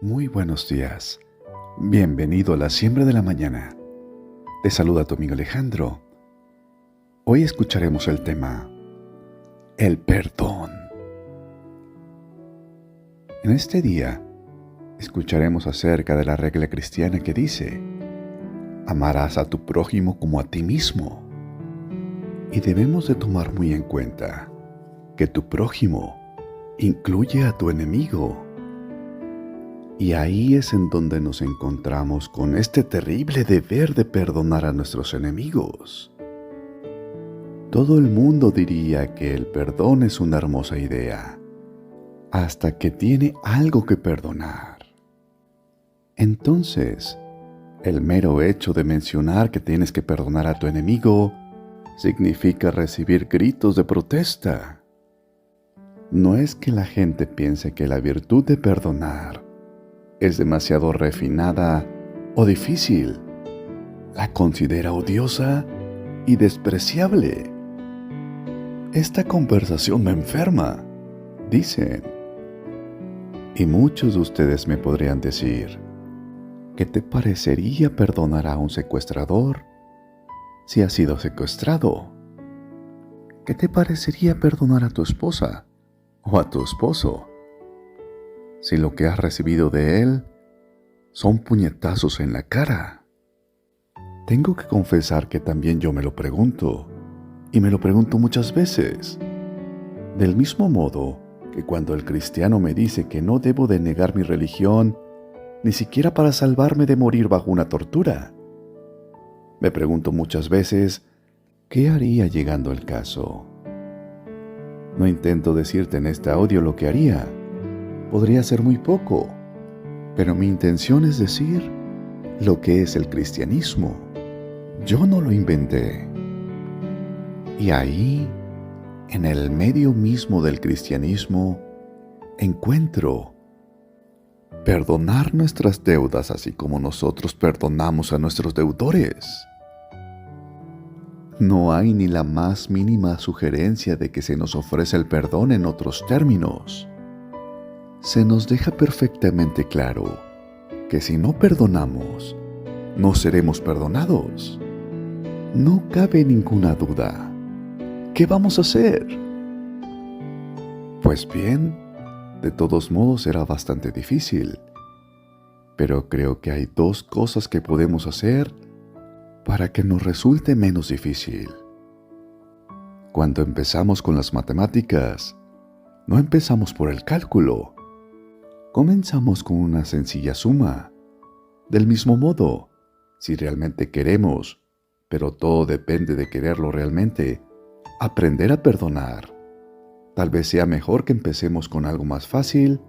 Muy buenos días. Bienvenido a la siembra de la mañana. Te saluda tu amigo Alejandro. Hoy escucharemos el tema, el perdón. En este día, escucharemos acerca de la regla cristiana que dice, amarás a tu prójimo como a ti mismo. Y debemos de tomar muy en cuenta que tu prójimo incluye a tu enemigo. Y ahí es en donde nos encontramos con este terrible deber de perdonar a nuestros enemigos. Todo el mundo diría que el perdón es una hermosa idea, hasta que tiene algo que perdonar. Entonces, el mero hecho de mencionar que tienes que perdonar a tu enemigo significa recibir gritos de protesta. No es que la gente piense que la virtud de perdonar es demasiado refinada o difícil. La considera odiosa y despreciable. Esta conversación me enferma, dicen. Y muchos de ustedes me podrían decir, ¿qué te parecería perdonar a un secuestrador si has sido secuestrado? ¿Qué te parecería perdonar a tu esposa o a tu esposo si lo que has recibido de él son puñetazos en la cara? Tengo que confesar que también yo me lo pregunto, y me lo pregunto muchas veces. Del mismo modo que cuando el cristiano me dice que no debo de negar mi religión, ni siquiera para salvarme de morir bajo una tortura. Me pregunto muchas veces, ¿qué haría llegando el caso? No intento decirte en este audio lo que haría. Podría ser muy poco, pero mi intención es decir lo que es el cristianismo. Yo no lo inventé. Y ahí, en el medio mismo del cristianismo, encuentro perdonar nuestras deudas así como nosotros perdonamos a nuestros deudores. No hay ni la más mínima sugerencia de que se nos ofrece el perdón en otros términos. Se nos deja perfectamente claro que si no perdonamos, no seremos perdonados. No cabe ninguna duda. ¿Qué vamos a hacer? Pues bien, de todos modos será bastante difícil. Pero creo que hay dos cosas que podemos hacer para que nos resulte menos difícil. Cuando empezamos con las matemáticas, no empezamos por el cálculo. Comenzamos con una sencilla suma. Del mismo modo, si realmente queremos, pero todo depende de quererlo realmente, aprender a perdonar. Tal vez sea mejor que empecemos con algo más fácil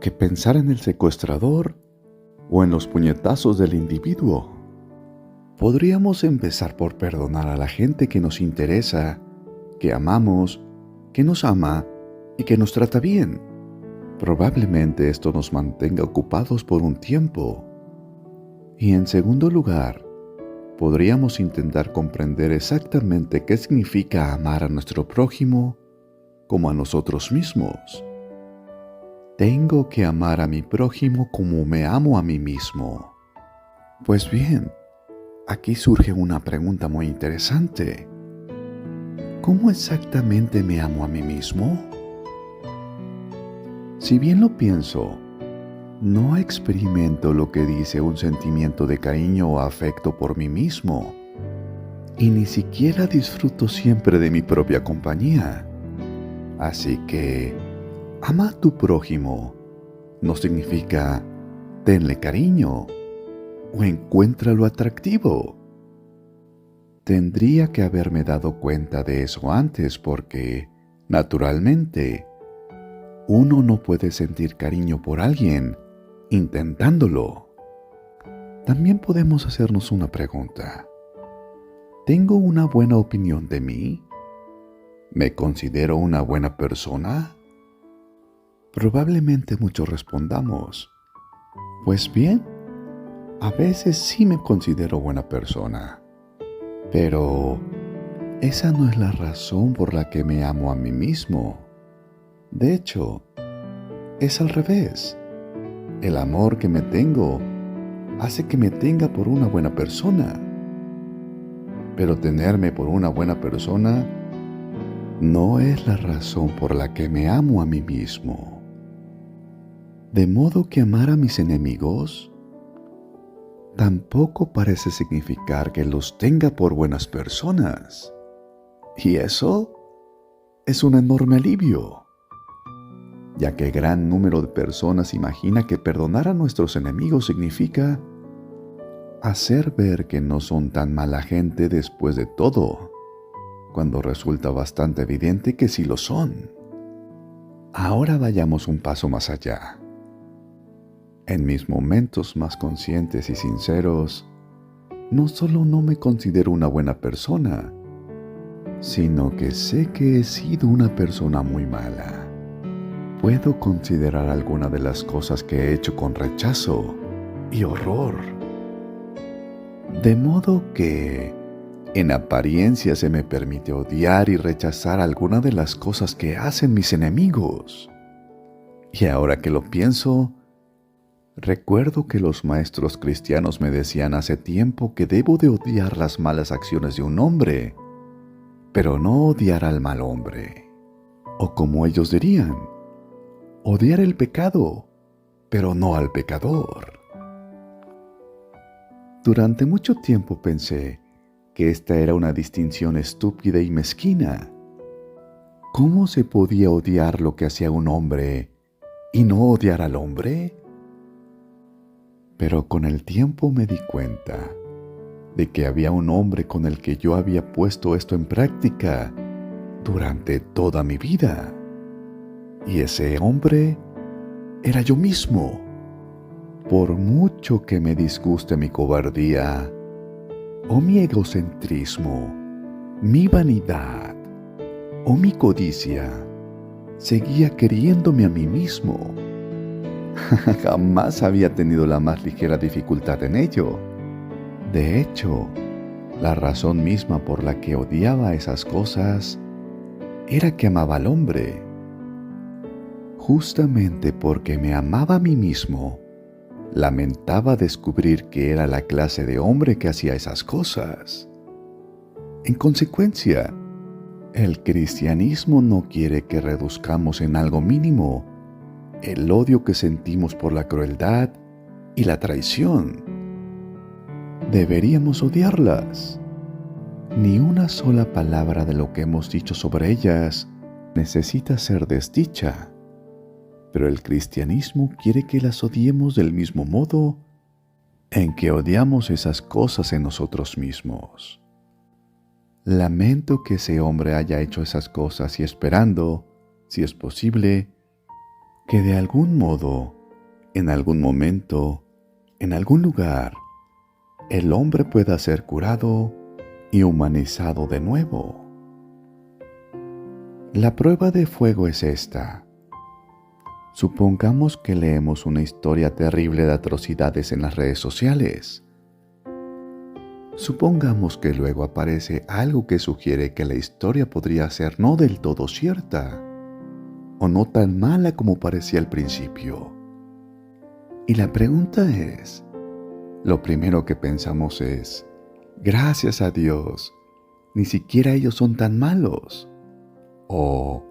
que pensar en el secuestrador o en los puñetazos del individuo. Podríamos empezar por perdonar a la gente que nos interesa, que amamos, que nos ama y que nos trata bien. Probablemente esto nos mantenga ocupados por un tiempo. Y en segundo lugar, podríamos intentar comprender exactamente qué significa amar a nuestro prójimo como a nosotros mismos. Tengo que amar a mi prójimo como me amo a mí mismo. Pues bien, aquí surge una pregunta muy interesante. ¿Cómo exactamente me amo a mí mismo? Si bien lo pienso, no experimento lo que dice un sentimiento de cariño o afecto por mí mismo, y ni siquiera disfruto siempre de mi propia compañía. Así que, ama a tu prójimo no significa tenle cariño o encuéntralo atractivo. Tendría que haberme dado cuenta de eso antes porque, naturalmente, uno no puede sentir cariño por alguien intentándolo. También podemos hacernos una pregunta. ¿Tengo una buena opinión de mí? ¿Me considero una buena persona? Probablemente muchos respondamos, pues bien, a veces sí me considero buena persona, pero esa no es la razón por la que me amo a mí mismo. De hecho, es al revés. El amor que me tengo hace que me tenga por una buena persona. Pero tenerme por una buena persona no es la razón por la que me amo a mí mismo. De modo que amar a mis enemigos tampoco parece significar que los tenga por buenas personas. Y eso es un enorme alivio, ya que gran número de personas imagina que perdonar a nuestros enemigos significa hacer ver que no son tan mala gente después de todo, cuando resulta bastante evidente que sí lo son. Ahora vayamos un paso más allá. En mis momentos más conscientes y sinceros, no solo no me considero una buena persona, sino que sé que he sido una persona muy mala. Puedo considerar alguna de las cosas que he hecho con rechazo y horror. De modo que, en apariencia, se me permite odiar y rechazar alguna de las cosas que hacen mis enemigos. Y ahora que lo pienso, recuerdo que los maestros cristianos me decían hace tiempo que debo de odiar las malas acciones de un hombre, pero no odiar al mal hombre. O como ellos dirían, odiar el pecado, pero no al pecador. Durante mucho tiempo pensé que esta era una distinción estúpida y mezquina. ¿Cómo se podía odiar lo que hacía un hombre y no odiar al hombre? Pero con el tiempo me di cuenta de que había un hombre con el que yo había puesto esto en práctica durante toda mi vida. Y ese hombre era yo mismo. Por mucho que me disguste mi cobardía, o mi egocentrismo, mi vanidad, o mi codicia, seguía queriéndome a mí mismo. Jamás había tenido la más ligera dificultad en ello. De hecho, la razón misma por la que odiaba esas cosas era que amaba al hombre. Justamente porque me amaba a mí mismo, lamentaba descubrir que era la clase de hombre que hacía esas cosas. En consecuencia, el cristianismo no quiere que reduzcamos en algo mínimo el odio que sentimos por la crueldad y la traición. Deberíamos odiarlas. Ni una sola palabra de lo que hemos dicho sobre ellas necesita ser desdicha. Pero el cristianismo quiere que las odiemos del mismo modo en que odiamos esas cosas en nosotros mismos. Lamento que ese hombre haya hecho esas cosas y esperando, si es posible, que de algún modo, en algún momento, en algún lugar, el hombre pueda ser curado y humanizado de nuevo. La prueba de fuego es esta. Supongamos que leemos una historia terrible de atrocidades en las redes sociales. Supongamos que luego aparece algo que sugiere que la historia podría ser no del todo cierta, o no tan mala como parecía al principio. Y la pregunta es, lo primero que pensamos es, gracias a Dios, ni siquiera ellos son tan malos. O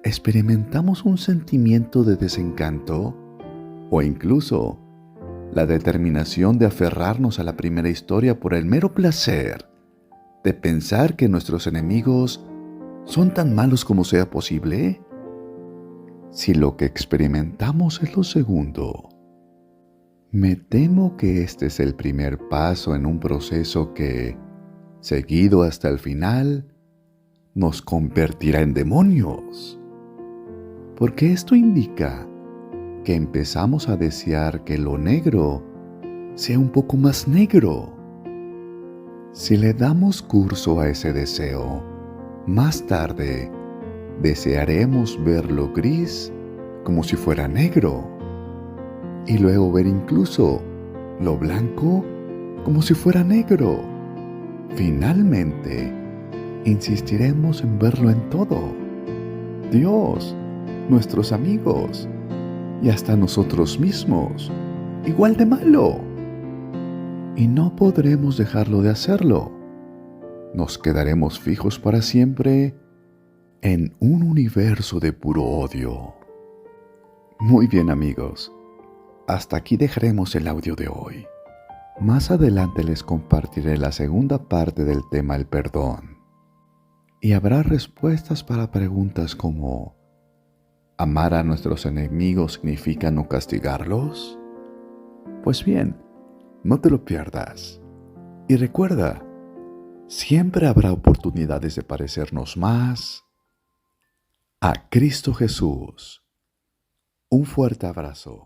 experimentamos un sentimiento de desencanto, o incluso la determinación de aferrarnos a la primera historia por el mero placer de pensar que nuestros enemigos son tan malos como sea posible. Si lo que experimentamos es lo segundo, me temo que este es el primer paso en un proceso que, seguido hasta el final, nos convertirá en demonios. Porque esto indica que empezamos a desear que lo negro sea un poco más negro. Si le damos curso a ese deseo, más tarde desearemos ver lo gris como si fuera negro, y luego ver incluso lo blanco como si fuera negro. Finalmente, insistiremos en verlo en todo. Dios, nuestros amigos, y hasta nosotros mismos, igual de malo. Y no podremos dejarlo de hacerlo. Nos quedaremos fijos para siempre en un universo de puro odio. Muy bien, amigos, hasta aquí dejaremos el audio de hoy. Más adelante les compartiré la segunda parte del tema el perdón. Y habrá respuestas para preguntas como: ¿amar a nuestros enemigos significa no castigarlos? Pues bien, no te lo pierdas. Y recuerda, siempre habrá oportunidades de parecernos más a Cristo Jesús. Un fuerte abrazo.